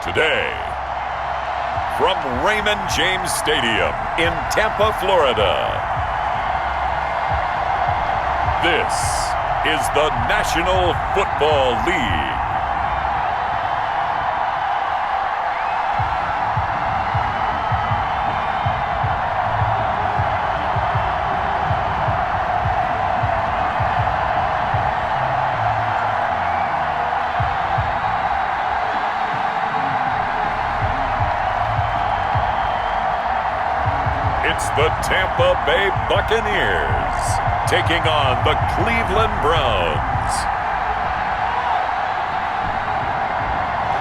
Today, from Raymond James Stadium in Tampa, Florida, this is the National Football League. It's the Tampa Bay Buccaneers taking on the Cleveland Browns.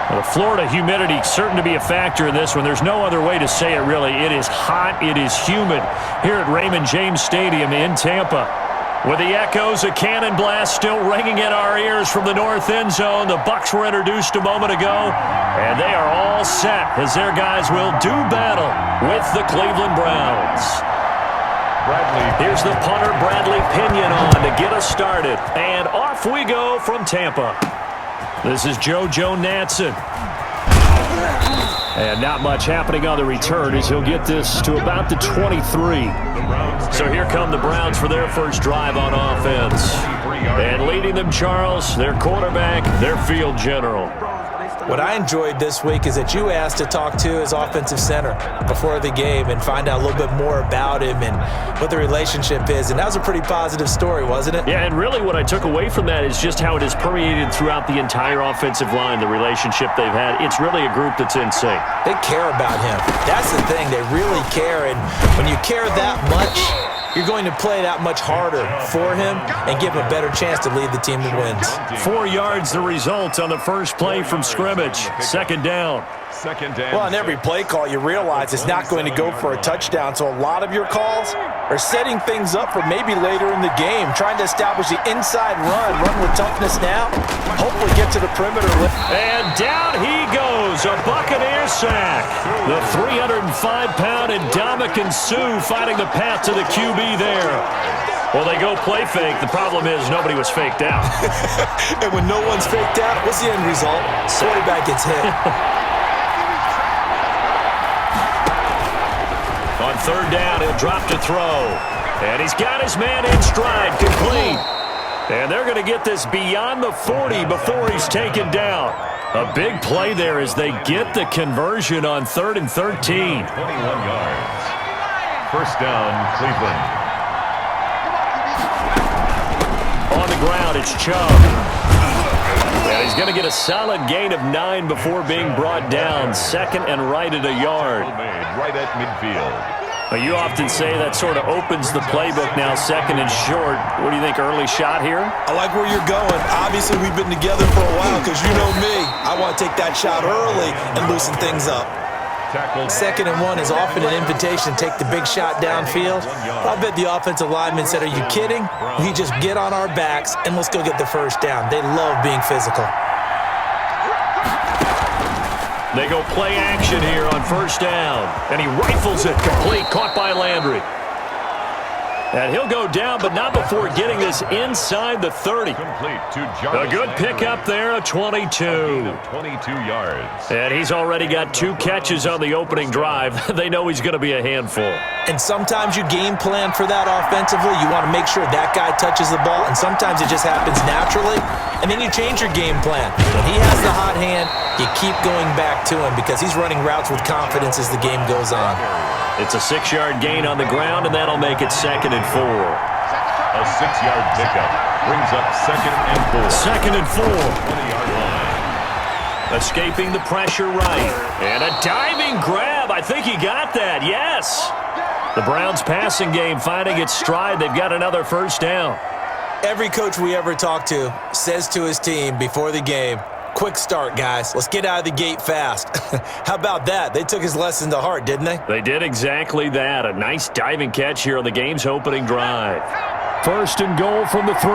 Well, the Florida humidity certain to be a factor in this one. There's no other way to say it, really. It is hot. It is humid here at Raymond James Stadium in Tampa. With the echoes of cannon blast still ringing in our ears from the north end zone, the Bucs were introduced a moment ago, and they are all set as their guys will do battle with the Cleveland Browns. Here's the punter, Bradley Pinion, on to get us started. And off we go from Tampa. This is JoJo Natson. And not much happening on the return as he'll get this to about the 23. So here come the Browns for their first drive on offense. And leading them, Charles, their quarterback, their field general. What I enjoyed this week is that you asked to talk to his offensive center before the game and find out a little bit more about him and what the relationship is. And that was a pretty positive story, wasn't it? Yeah, and really what I took away from that is just how it has permeated throughout the entire offensive line, the relationship they've had. It's really a group that's in sync. They care about him. That's the thing. They really care. And when you care that much, you're going to play that much harder for him and give him a better chance to lead the team to wins. 4 yards the result on the first play from scrimmage. Second down. Well, on every play call, you realize it's not going to go for a touchdown. So a lot of your calls are setting things up for maybe later in the game, trying to establish the inside run with toughness now, hopefully get to the perimeter. And down he goes, a Buccaneer sack. The 305-pound Ndamukong Suh fighting the path to the QB there. Well, they go play fake. The problem is nobody was faked out. And when no one's faked out, what's the end result? Quarterback gets hit. On third down, he'll drop to throw. And he's got his man in stride, complete. And they're going to get this beyond the 40 before he's taken down. A big play there as they get the conversion on 3rd and 13. 21 yards. First down, Cleveland. On the ground, it's Chubb. And he's going to get a solid gain of 9 before being brought down. Second and right at a yard. Right at midfield. You often say that sort of opens the playbook now, second and short. What do you think, early shot here? I like where you're going. Obviously, we've been together for a while because you know me. I want to take that shot early and loosen things up. Second and 1 is often an invitation to take the big shot downfield. I bet the offensive lineman said, are you kidding? We just get on our backs and let's go get the first down. They love being physical. They go play action here on first down. And he rifles it complete, caught by Landry. And he'll go down, but not before getting this inside the 30. A good pickup there, a 22. 22 yards. And he's already got 2 catches on the opening drive. They know he's going to be a handful. And sometimes you game plan for that offensively. You want to make sure that guy touches the ball, and sometimes it just happens naturally. And then you change your game plan. When he has the hot hand, you keep going back to him because he's running routes with confidence as the game goes on. It's a 6-yard gain on the ground, and that'll make it 2nd and 4. A 6-yard pickup brings up 2nd and 4. 2nd and 4. 20-yard line. Escaping the pressure right. And a diving grab. I think he got that. Yes. The Browns passing game finding its stride. They've got another first down. Every coach we ever talk to says to his team before the game, quick start, guys. Let's get out of the gate fast. How about that? They took his lesson to heart, didn't they? They did exactly that. A nice diving catch here on the game's opening drive. First and goal from the 3.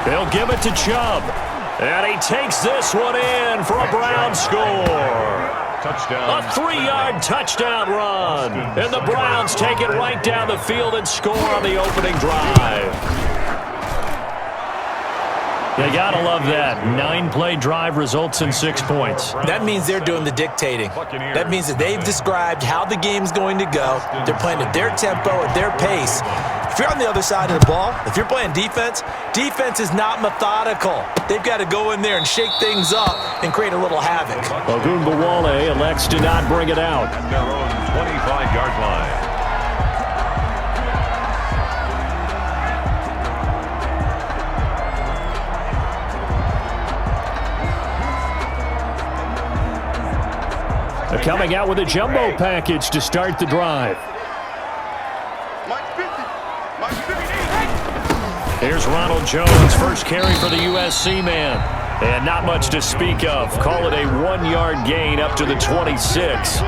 They'll give it to Chubb. And he takes this one in for a Brown score. Touchdown. A 3-yard touchdown run. And the Browns take it right down the field and score on the opening drive. You gotta love that. 9-play drive results in 6 points. That means they're doing the dictating. That means that they've described how the game's going to go. They're playing at their tempo, at their pace. If you're on the other side of the ball, if you're playing defense, defense is not methodical. They've got to go in there and shake things up and create a little havoc. Ogunbowale elects to not bring it out. At their own 25-yard line. They're coming out with a jumbo package to start the drive. Here's Ronald Jones, first carry for the USC man. And not much to speak of. Call it a 1-yard gain up to the 26.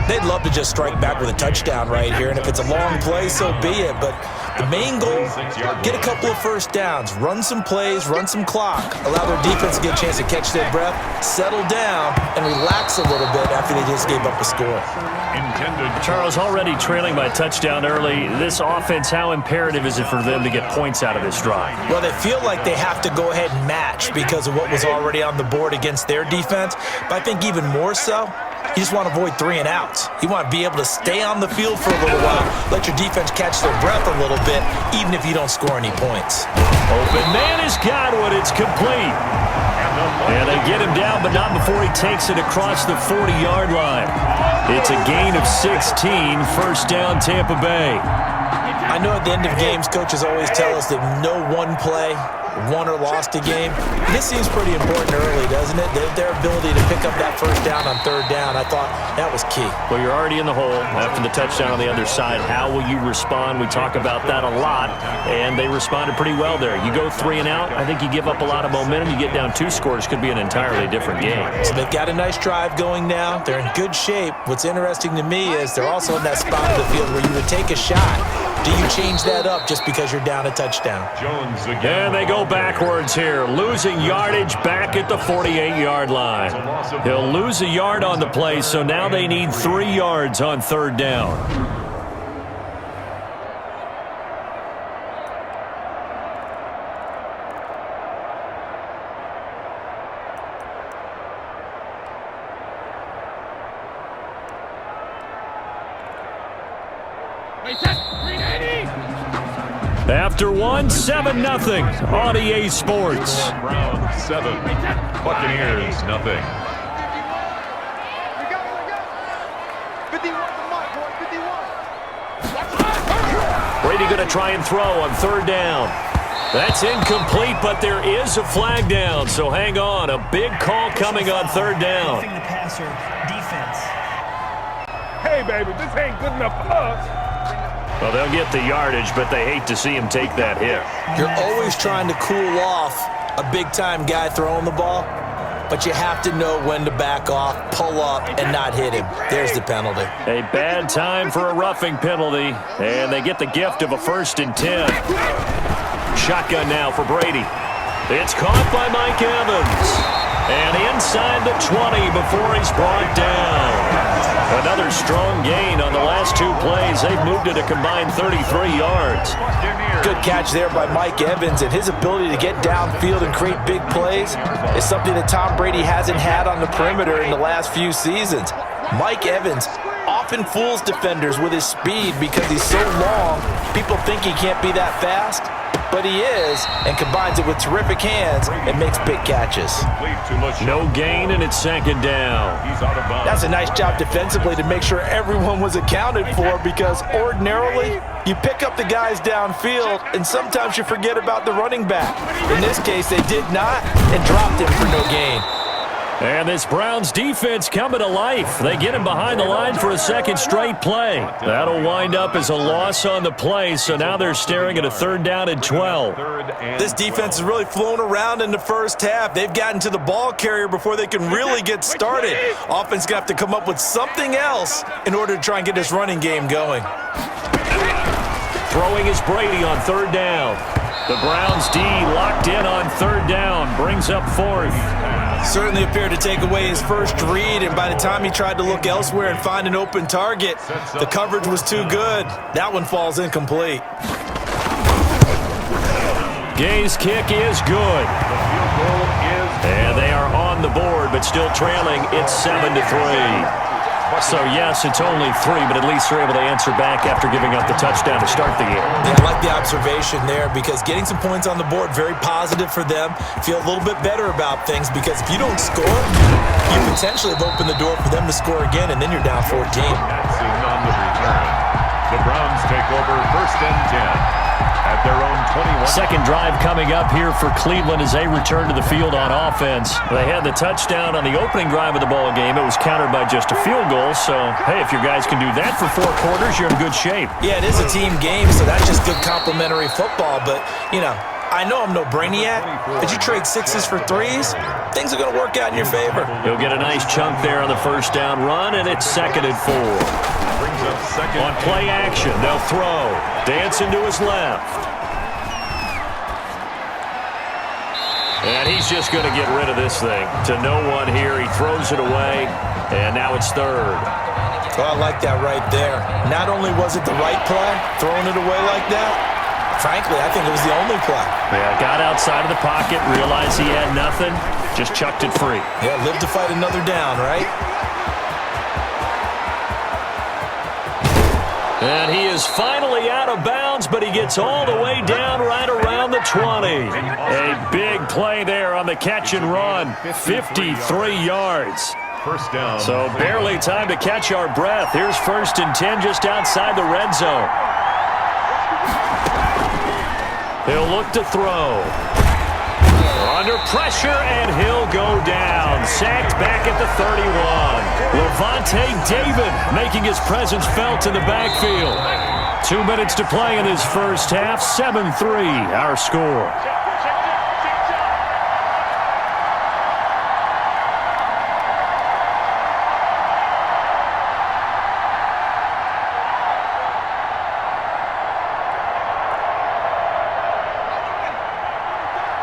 They'd love to just strike back with a touchdown right here, and if it's a long play, so be it. But the main goal, get a couple of first downs, run some plays, run some clock, allow their defense to get a chance to catch their breath, settle down, and relax a little bit after they just gave up a score. Charles, already trailing by touchdown early. This offense, how imperative is it for them to get points out of this drive? Well, they feel like they have to go ahead and match because of what was already on the board against their defense. But I think even more so, you just want to avoid 3 and outs. You want to be able to stay on the field for a little while, let your defense catch their breath a little bit, even if you don't score any points. Open man has got one. It's complete. And they get him down, but not before he takes it across the 40-yard line. It's a gain of 16, first down Tampa Bay. I know at the end of games, coaches always tell us that no one play won or lost a game. This seems pretty important early, doesn't it? Their ability to pick up that first down on 3rd down, I thought that was key. Well, you're already in the hole after the touchdown on the other side. How will you respond? We talk about that a lot, and they responded pretty well there. You go 3 and out, I think you give up a lot of momentum. You get down 2 scores, could be an entirely different game. So they've got a nice drive going now. They're in good shape. What's interesting to me is they're also in that spot of the field where you would take a shot. Do you change that up just because you're down a touchdown? Jones again. And they go backwards here, losing yardage back at the 48-yard line. He'll lose a yard on the play, so now they need 3 yards on 3rd down. After 1, 7-0 on EA Sports. Browns 7, Buccaneers nothing. Brady going to try and throw on 3rd down. That's incomplete, but there is a flag down, so hang on. A big call coming on 3rd down. Hey, baby, this ain't good enough for us. Well, they'll get the yardage, but they hate to see him take that hit. You're always trying to cool off a big-time guy throwing the ball, but you have to know when to back off, pull up, and not hit him. There's the penalty. A bad time for a roughing penalty, and they get the gift of a 1st and 10. Shotgun now for Brady. It's caught by Mike Evans. And inside the 20 before he's brought down. Another strong gain on the last 2 plays. They've moved it a combined 33 yards. Good catch there by Mike Evans, and his ability to get downfield and create big plays is something that Tom Brady hasn't had on the perimeter in the last few seasons. Mike Evans often fools defenders with his speed because he's so long. People think he can't be that fast, but he is, and combines it with terrific hands and makes big catches. No gain, and it's 2nd down. That's a nice job defensively to make sure everyone was accounted for, because ordinarily you pick up the guys downfield and sometimes you forget about the running back. In this case, they did not and dropped him for no gain. And this Browns defense coming to life. They get him behind the line for a 2nd straight play. That'll wind up as a loss on the play, so now they're staring at a 3rd down and 12. This defense has really flown around in the first half. They've gotten to the ball carrier before they can really get started. Offense going to have to come up with something else in order to try and get this running game going. Throwing is Brady on 3rd down. The Browns D locked in on 3rd down, brings up 4th. Certainly appeared to take away his first read, and by the time he tried to look elsewhere and find an open target, the coverage was too good. That one falls incomplete. Gay's kick is good. And they are on the board, but still trailing. It's 7-3. So, yes, it's only 3, but at least they're able to answer back after giving up the touchdown to start the game. Yeah, I like the observation there because getting some points on the board, very positive for them. Feel a little bit better about things because if you don't score, you potentially have opened the door for them to score again, and then you're down 14. That's on the return. The Browns take over 1st and 10. At their own 21. Second drive coming up here for Cleveland as they return to the field on offense. They had the touchdown on the opening drive of the ball game. It was countered by just a field goal. So, hey, if your guys can do that for 4 quarters, you're in good shape. Yeah, it is a team game, so that's just good complimentary football. But, you know, I know I'm no brainiac, but you trade 6s for 3s, things are going to work out in your favor. He'll get a nice chunk there on the first down run, and it's 2nd and 4. On play action, they'll throw. Dancing to his left. And he's just going to get rid of this thing. To no one here. He throws it away, and now it's 3rd. Well, I like that right there. Not only was it the right play, throwing it away like that, frankly, I think it was the only play. Yeah, got outside of the pocket, realized he had nothing, just chucked it free. Yeah, live to fight another down, right? And he is finally out of bounds, but he gets all the way down right around the 20. A big play there on the catch and run. 53 yards. First down. So barely time to catch our breath. Here's 1st and 10 just outside the red zone. He'll look to throw. Under pressure, and he'll go down. Sacked back at the 31. Levante David making his presence felt in the backfield. 2 minutes to play in this first half. 7-3, our score.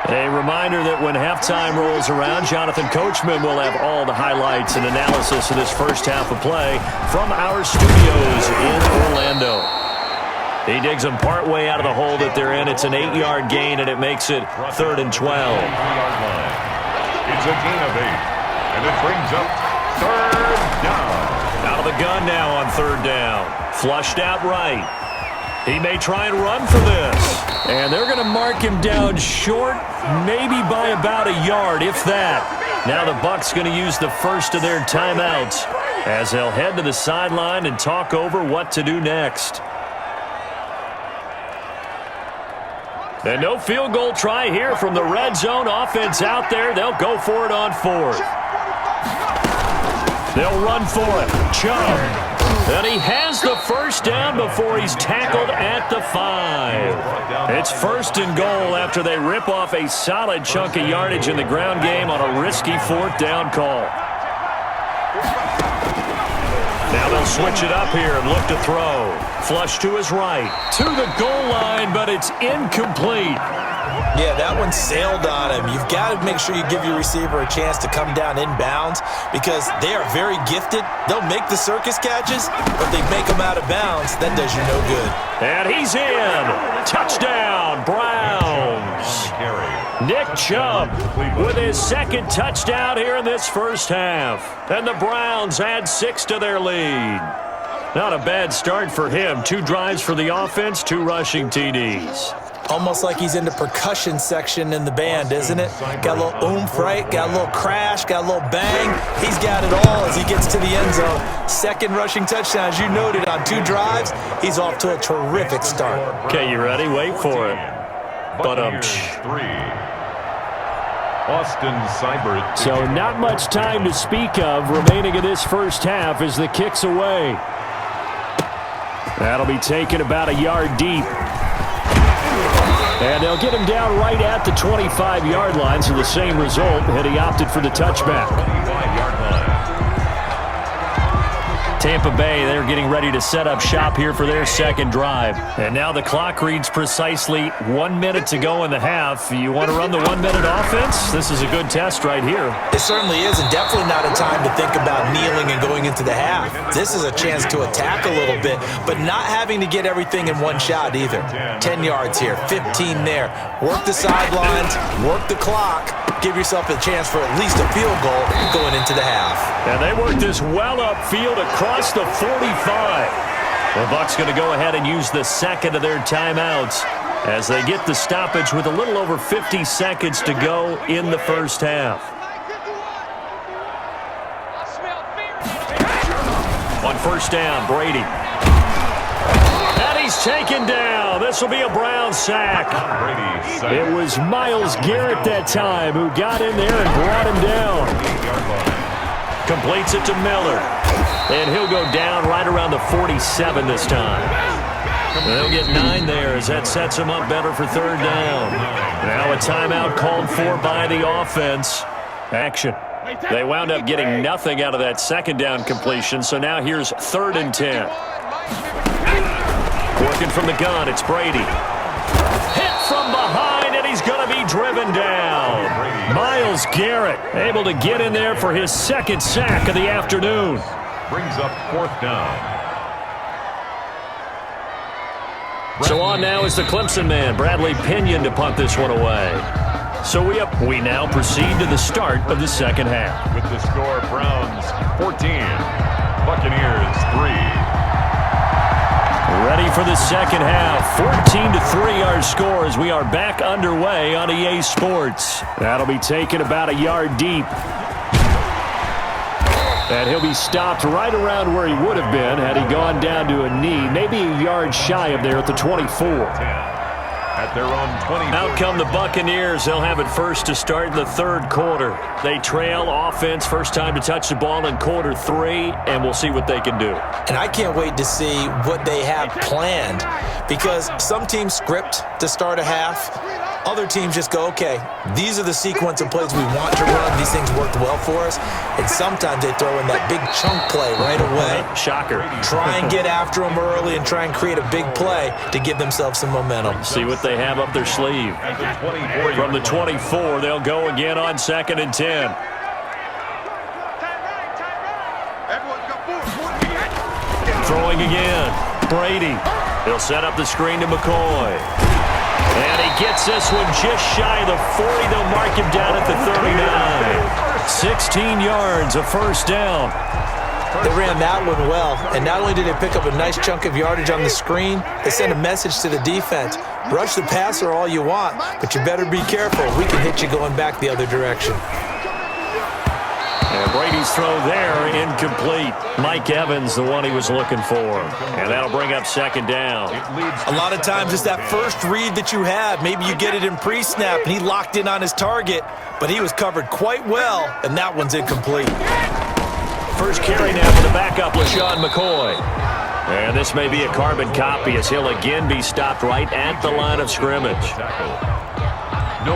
A reminder that when halftime rolls around, Jonathan Coachman will have all the highlights and analysis of this first half of play from our studios in Orlando. He digs them partway out of the hole that they're in. It's an 8-yard gain, and it makes it 3rd and 12. It's a gain of 8, and it brings up 3rd down. Out of the gun now on 3rd down. Flushed out right. He may try and run for this. And they're going to mark him down short, maybe by about a yard, if that. Now the Bucs going to use the first of their timeouts as they'll head to the sideline and talk over what to do next. And no field goal try here from the red zone. Offense out there. They'll go for it on 4th. They'll run for it. Chubb. And he has the first down before he's tackled at the 5. It's 1st and goal after they rip off a solid chunk of yardage in the ground game on a risky 4th down call. Now they'll switch it up here and look to throw. Flush to his right. To the goal line, but it's incomplete. Yeah, that one sailed on him. You've got to make sure you give your receiver a chance to come down inbounds because they are very gifted. They'll make the circus catches, but they make them out of bounds. That does you no good. And he's in. Touchdown, Browns. Nick Chubb with his 2nd touchdown here in this first half. And the Browns add 6 to their lead. Not a bad start for him. 2 drives for the offense, 2 rushing TDs. Almost like he's in the percussion section in the band, isn't it? Got a little oomph, right? Got a little crash, got a little bang. He's got it all as he gets to the end zone. 2nd rushing touchdown, as you noted, on 2 drives. He's off to a terrific start. Okay, you ready? Wait for it. But 3. Austin Seibert. So not much time to speak of remaining in this first half as the kick's away. That'll be taken about a yard deep. And they'll get him down right at the 25-yard line, so the same result, and he opted for the touchback. Tampa Bay, they're getting ready to set up shop here for their second drive. And now the clock reads precisely 1 minute to go in the half. You want to run the 1 minute offense? This is a good test right here. It certainly is, and definitely not a time to think about kneeling and going into the half. This is a chance to attack a little bit, but not having to get everything in one shot either. 10 yards here, 15 there. Work the sidelines, work the clock. Give yourself a chance for at least a field goal going into the half. And they work this well upfield across the 45. The Bucs going to go ahead and use the second of their timeouts as they get the stoppage with a little over 50 seconds to go in the first half. On first down, Brady. And he's taken down. This will be a Brown sack. It was Myles Garrett that time who got in there and brought him down. Completes it to Miller. And he'll go down right around the 47 this time. They'll get 9 there as that sets him up better for third down. Now a timeout called for by the offense. Action. They wound up getting nothing out of that second down completion, so now here's 3rd and 10. Working from the gun, it's Brady. Hit from behind, and he's going to be driven down. Myles Garrett able to get in there for his second sack of the afternoon. Brings up 4th down. So on now is the Clemson man, Bradley Pinion, to punt this one away. So we now proceed to the start of the second half. With the score, Browns 14, Buccaneers 3. Ready for the second half. 14-3 our score as we are back underway on EA Sports. That'll be taken about a yard deep. And he'll be stopped right around where he would have been had he gone down to a knee, maybe a yard shy of there at the 24. At their own 20. Out come the Buccaneers. They'll have it first to start the third quarter. They trail offense, first time to touch the ball in quarter 3, and we'll see what they can do. And I can't wait to see what they have planned, because some teams script to start a half. Other teams just go, okay, these are the sequence of plays we want to run. These things worked well for us. And sometimes they throw in that big chunk play right away. Shocker. Try and get after them early and try and create a big play to give themselves some momentum. See what they have up their sleeve. From the 24, they'll go again on 2nd and 10. Throwing again. Brady. He'll set up the screen to McCoy. And he gets this one just shy of the 40. They'll mark him down at the 39. 16 yards, a first down. They ran that one well, and not only did they pick up a nice chunk of yardage on the screen, they sent a message to the defense. Rush the passer all you want, but you better be careful. We can hit you going back the other direction. And Brady's throw there, incomplete. Mike Evans, the one he was looking for. And that'll bring up 2nd down. A lot of times it's that first read that you have. Maybe you get it in pre-snap, and he locked in on his target, but he was covered quite well, and that one's incomplete. First carry now for the backup, LaShawn McCoy. And this may be a carbon copy as he'll again be stopped right at the line of scrimmage.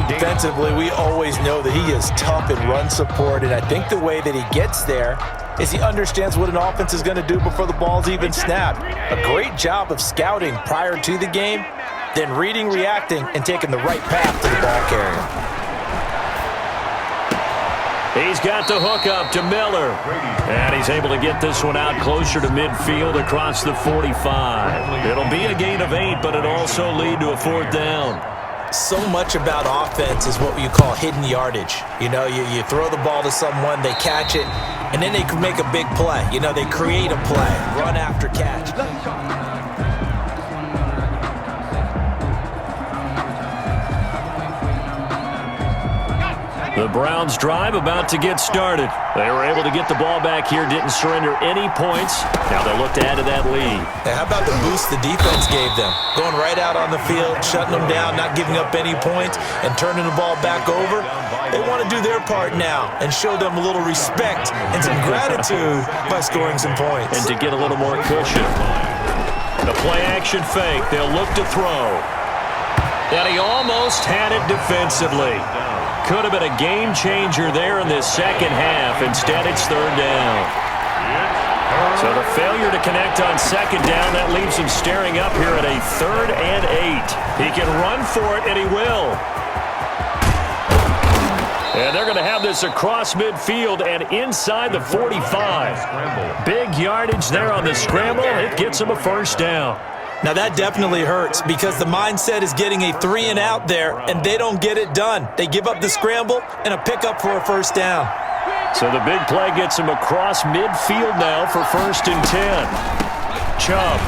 Defensively, we always know that he is tough in run support, and I think the way that he gets there is he understands what an offense is going to do before the ball's even snapped. A great job of scouting prior to the game, then reading, reacting, and taking the right path to the ball carrier. He's got the hook up to Miller. And he's able to get this one out closer to midfield across the 45. It'll be a gain of 8, but it'll also lead to a 4th down. So much about offense is what you call hidden yardage. You know, you throw the ball to someone, they catch it, and then they can make a big play. You know, they create a play, run after catch. The Browns drive about to get started. They were able to get the ball back here, didn't surrender any points. Now they'll look to add to that lead. Now, how about the boost the defense gave them? Going right out on the field, shutting them down, not giving up any points, and turning the ball back over. They want to do their part now and show them a little respect and some gratitude by scoring some points. And to get a little more cushion. The play-action fake. They'll look to throw. And he almost had it defensively. Could have been a game changer there in this second half. Instead, it's 3rd down. So the failure to connect on second down, that leaves him staring up here at a 3rd and 8. He can run for it, and he will. And they're going to have this across midfield and inside the 45. Big yardage there on the scramble. It gets him a first down. Now that definitely hurts because the mindset is getting a 3 and out there, and they don't get it done. They give up the scramble and a pickup for a first down. So the big play gets him across midfield now for 1st and 10. Chubb.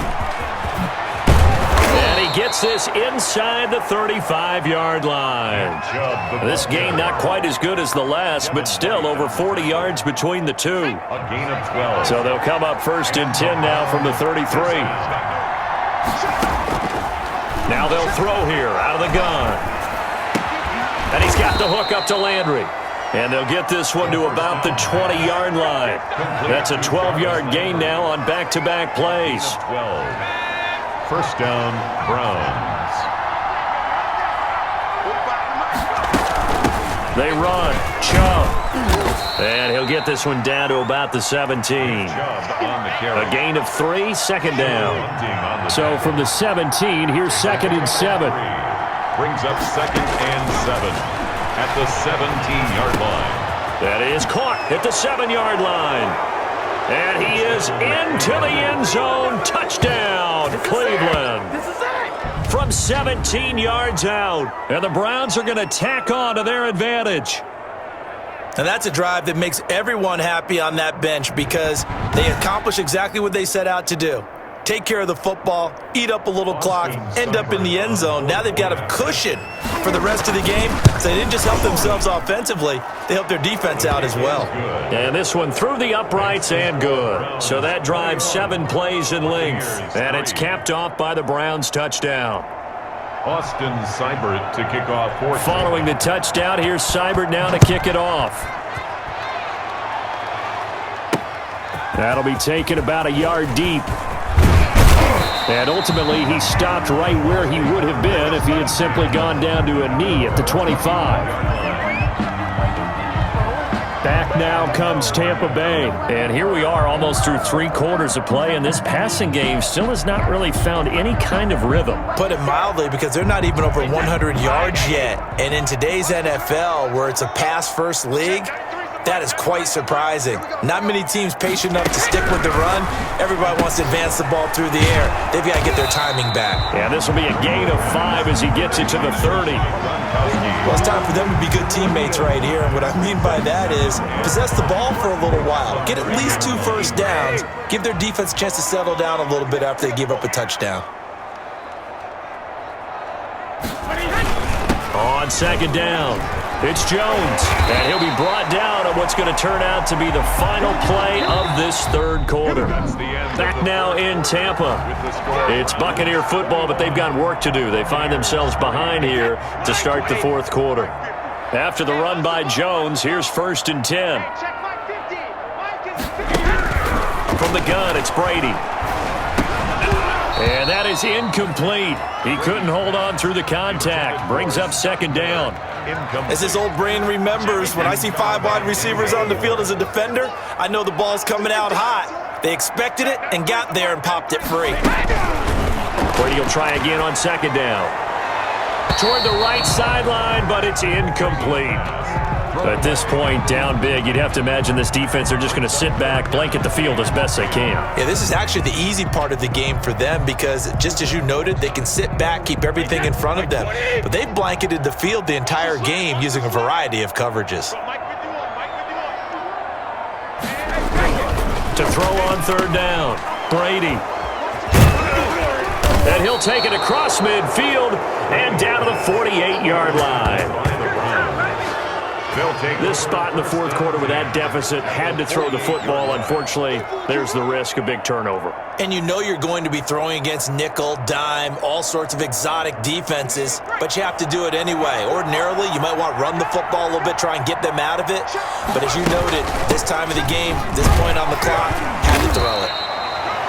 And he gets this inside the 35-yard line. This game not quite as good as the last, but still over 40 yards between the two. A gain of 12. So they'll come up 1st and 10 now from the 33. Now they'll throw here out of the gun. And he's got the hook up to Landry. And they'll get this one to about the 20-yard line. That's a 12-yard gain now on back-to-back plays. 12. First down, Browns. They run. Chubb. And he'll get this one down to about the 17. A gain of 3, second down. So from the 17, here's 2nd and 7. Brings up 2nd and 7. At the 17-yard line. That is caught at the 7-yard line. And he is into the end zone. Touchdown, Cleveland. From 17 yards out. And the Browns are going to tack on to their advantage. And that's a drive that makes everyone happy on that bench because they accomplish exactly what they set out to do. Take care of the football, eat up a little clock, end up in the end zone. Now they've got a cushion for the rest of the game. So they didn't just help themselves offensively, they helped their defense out as well. And this one through the uprights and good. So that drives 7 plays in length. And it's capped off by the Browns touchdown. Austin Seibert to kick off 4th. Following the touchdown, here's Seibert now to kick it off. That'll be taken about a yard deep. And ultimately, he stopped right where he would have been if he had simply gone down to a knee at the 25. Back now comes Tampa Bay. And here we are almost through 3 quarters of play, and this passing game still has not really found any kind of rhythm. Put it mildly, because they're not even over 100 yards yet. And in today's NFL, where it's a pass-first league, that is quite surprising. Not many teams patient enough to stick with the run. Everybody wants to advance the ball through the air. They've got to get their timing back. Yeah, this will be a gain of 5 as he gets it to the 30. Well, it's time for them to be good teammates right here. And what I mean by that is possess the ball for a little while. Get at least 2 first downs. Give their defense a chance to settle down a little bit after they give up a touchdown. On second down, it's Jones, and he'll be brought down on what's going to turn out to be the final play of this 3rd quarter. Back now in Tampa. It's Buccaneer football, but they've got work to do. They find themselves behind here to start the 4th quarter. After the run by Jones, here's 1st and 10. From the gun, it's Brady. And that is incomplete. He couldn't hold on through the contact. Brings up 2nd down. As his old brain remembers, when I see 5 wide receivers on the field as a defender, I know the ball's coming out hot. They expected it and got there and popped it free. Brady will try again on 2nd down. Toward the right sideline, but it's incomplete. At this point, down big, you'd have to imagine this defense are just going to sit back, blanket the field as best they can. Yeah, this is actually the easy part of the game for them because, just as you noted, they can sit back, keep everything in front of them. But they've blanketed the field the entire game using a variety of coverages. To throw on 3rd down, Brady. And he'll take it across midfield and down to the 48-yard line. This spot in the 4th quarter with that deficit had to throw the football. Unfortunately, there's the risk of big turnover. And you know you're going to be throwing against nickel, dime, all sorts of exotic defenses, but you have to do it anyway. Ordinarily, you might want to run the football a little bit, try and get them out of it. But as you noted, this time of the game, this point on the clock, had to throw it.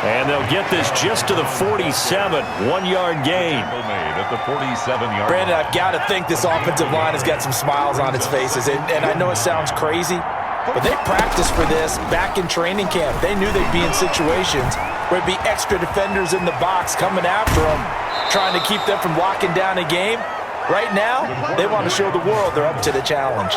And they'll get this just to the 47, 1-yard gain. At the 47-yard. Brandon, I've got to think this offensive line has got some smiles on its faces. And I know it sounds crazy, But they practiced for this back in training camp. They knew they'd be in situations where it'd be extra defenders in the box coming after them, trying to keep them from locking down a game. Right now, they want to show the world they're up to the challenge.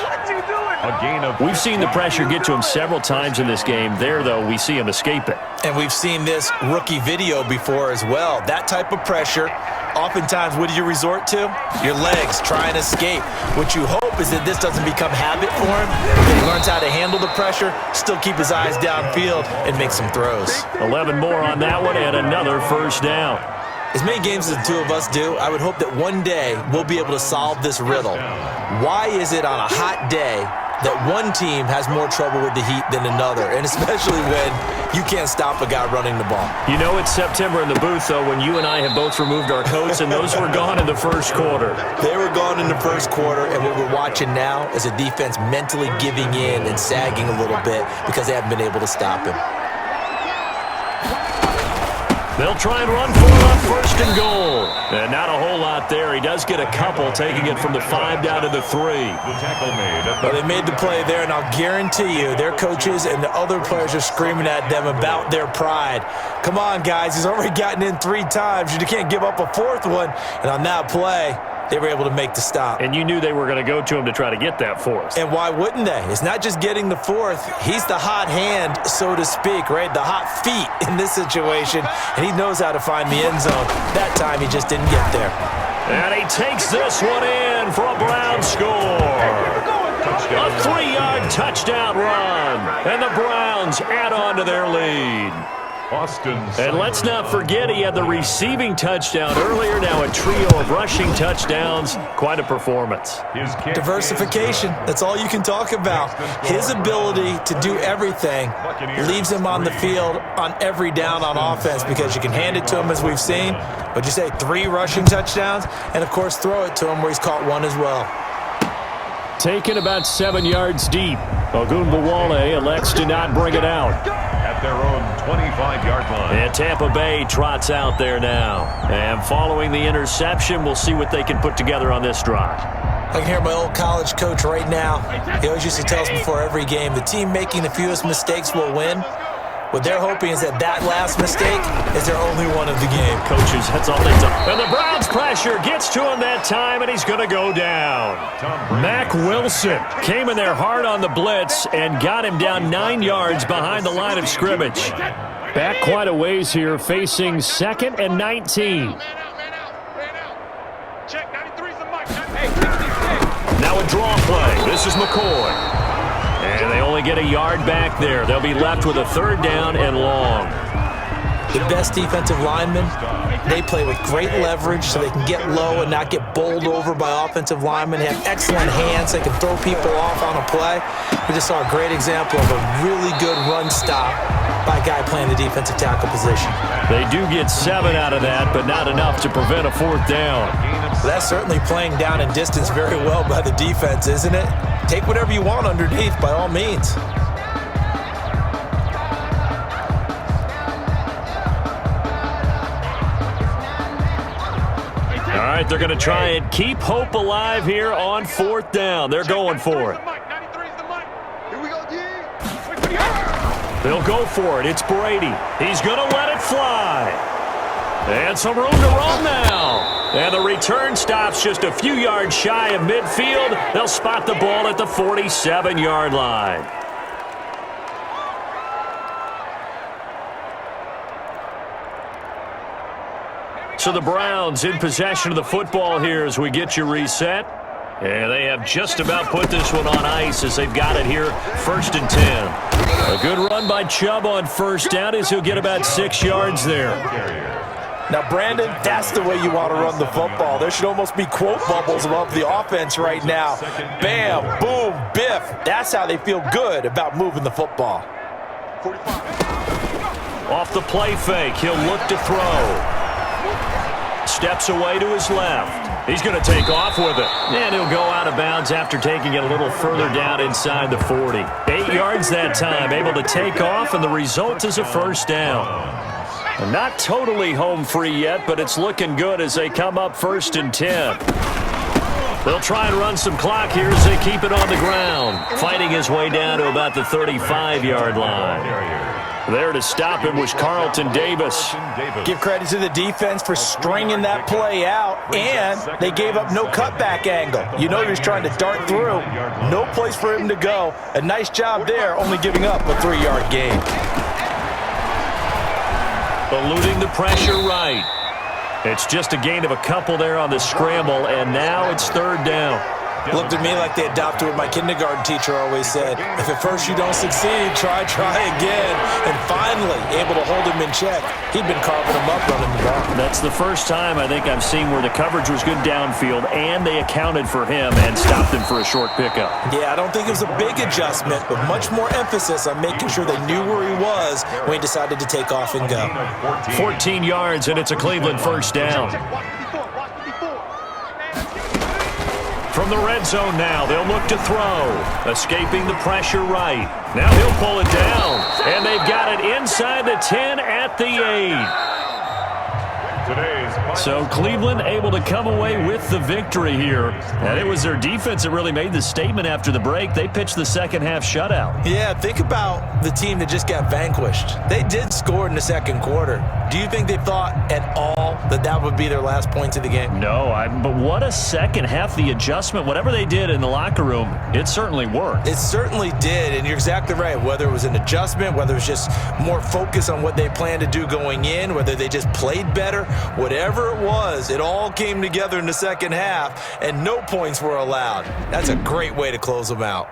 We've seen the pressure get to him several times in this game. There, though, we see him escape it. And we've seen this rookie video before as well. That type of pressure, oftentimes, what do you resort to? Your legs, try and escape. What you hope is that this doesn't become habit for him. That he learns how to handle the pressure, still keep his eyes downfield, and make some throws. 11 more on that one, and another first down. As many games as the two of us do, I would hope that one day we'll be able to solve this riddle. Why is it on a hot day that one team has more trouble with the heat than another, and especially when you can't stop a guy running the ball? You know it's September in the booth, though, when you and I have both removed our coats, and those were gone in the first quarter. They were gone in the first quarter, and what we're watching now is a defense mentally giving in and sagging a little bit because they haven't been able to stop him. They'll try and run for it on first and goal. And not a whole lot there. He does get a couple, taking it from the 5 down to the 3. Well, they made the play there, and I'll guarantee you their coaches and the other players are screaming at them about their pride. Come on, guys. He's already gotten in 3 times. You can't give up a 4th one. And on that play, they were able to make the stop. And you knew they were going to go to him to try to get that 4th. And why wouldn't they? It's not just getting the 4th. He's the hot hand, so to speak, right? The hot feet in this situation. And he knows how to find the end zone. That time, he just didn't get there. And he takes this one in for a Brown score. A 3-yard touchdown run. And the Browns add on to their lead. And let's not forget he had the receiving touchdown earlier. Now a trio of rushing touchdowns. Quite a performance. Diversification. That's all you can talk about. His ability to do everything leaves him on the field on every down on offense because you can hand it to him as we've seen. What'd you say? 3 rushing touchdowns? And, of course, throw it to him where he's caught 1 as well. Taken about 7 yards deep. Ogunbowale elects to not bring it out. At their own 25-yard line. And Tampa Bay trots out there now. And following the interception, we'll see what they can put together on this drive. I can hear my old college coach right now. He always used to tell us before every game, the team making the fewest mistakes will win. What they're hoping is that last mistake is their only one of the game. Coaches, that's all they do. And the Browns pressure gets to him that time, and he's going to go down. Mack Wilson came in there hard on the blitz and got him down 9 yards behind the line of scrimmage. Back quite a ways here, facing 2nd and 19. Now a draw play. This is McCoy. And they only get a yard back there. They'll be left with a 3rd down and long. The best defensive linemen, they play with great leverage so they can get low and not get bowled over by offensive linemen. They have excellent hands. They can throw people off on a play. We just saw a great example of a really good run stop by a guy playing the defensive tackle position. They do get 7 out of that, but not enough to prevent a 4th down. That's certainly playing down in distance very well by the defense, isn't it? Take whatever you want underneath, by all means. All right, they're going to try and keep hope alive here on 4th down. They're going for it. They'll go for it. It's Brady. He's going to let it fly. And some room to run now. And the return stops just a few yards shy of midfield. They'll spot the ball at the 47-yard line. So the Browns in possession of the football here as we get you reset. And they have just about put this one on ice as they've got it here, 1st and 10. A good run by Chubb on 1st down as he'll get about 6 yards there. Now, Brandon, that's the way you want to run the football. There should almost be quote bubbles above the offense right now. Bam, boom, biff. That's how they feel good about moving the football. Off the play fake, he'll look to throw. Steps away to his left. He's going to take off with it. And he'll go out of bounds after taking it a little further down inside the 40. 8 yards that time, able to take off, and the result is a 1st down. Not totally home free yet, but it's looking good as they come up 1st and 10. They'll try and run some clock here as they keep it on the ground. Fighting his way down to about the 35-yard line. There to stop him was Carlton Davis. Give credit to the defense for stringing that play out, and they gave up no cutback angle. You know he was trying to dart through. No place for him to go. A nice job there, only giving up a 3-yard gain. Eluding the pressure right. It's just a gain of a couple there on the scramble, and now it's third down. Looked at me like they adopted what my kindergarten teacher always said. If at first you don't succeed, try again. And finally, able to hold him in check. He'd been carving him up running the ball. That's the first time I think I've seen where the coverage was good downfield, and they accounted for him and stopped him for a short pickup. Yeah, I don't think it was a big adjustment, but much more emphasis on making sure they knew where he was when he decided to take off and go. 14 yards, and it's a Cleveland first down. From the red zone now, they'll look to throw. Escaping the pressure right. Now he'll pull it down. And they've got it inside the 10 at the 8. So Cleveland able to come away with the victory here. And it was their defense that really made the statement after the break. They pitched the second half shutout. Yeah, think about the team that just got vanquished. They did score in the second quarter. Do you think they thought at all that that would be their last points of the game? No, but what a second half. The adjustment, whatever they did in the locker room, it certainly worked. It certainly did, and you're exactly right. Whether it was an adjustment, whether it was just more focus on what they planned to do going in, whether they just played better, whatever it was, it all came together in the second half, and no points were allowed. That's a great way to close them out.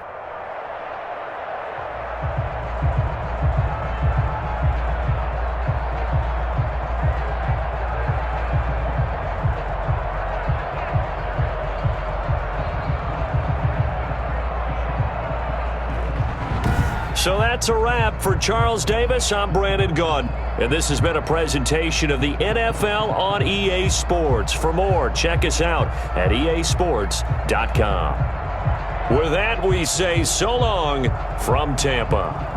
So that's a wrap for Charles Davis. I'm Brandon Gunn. And this has been a presentation of the NFL on EA Sports. For more, check us out at easports.com. With that, we say so long from Tampa.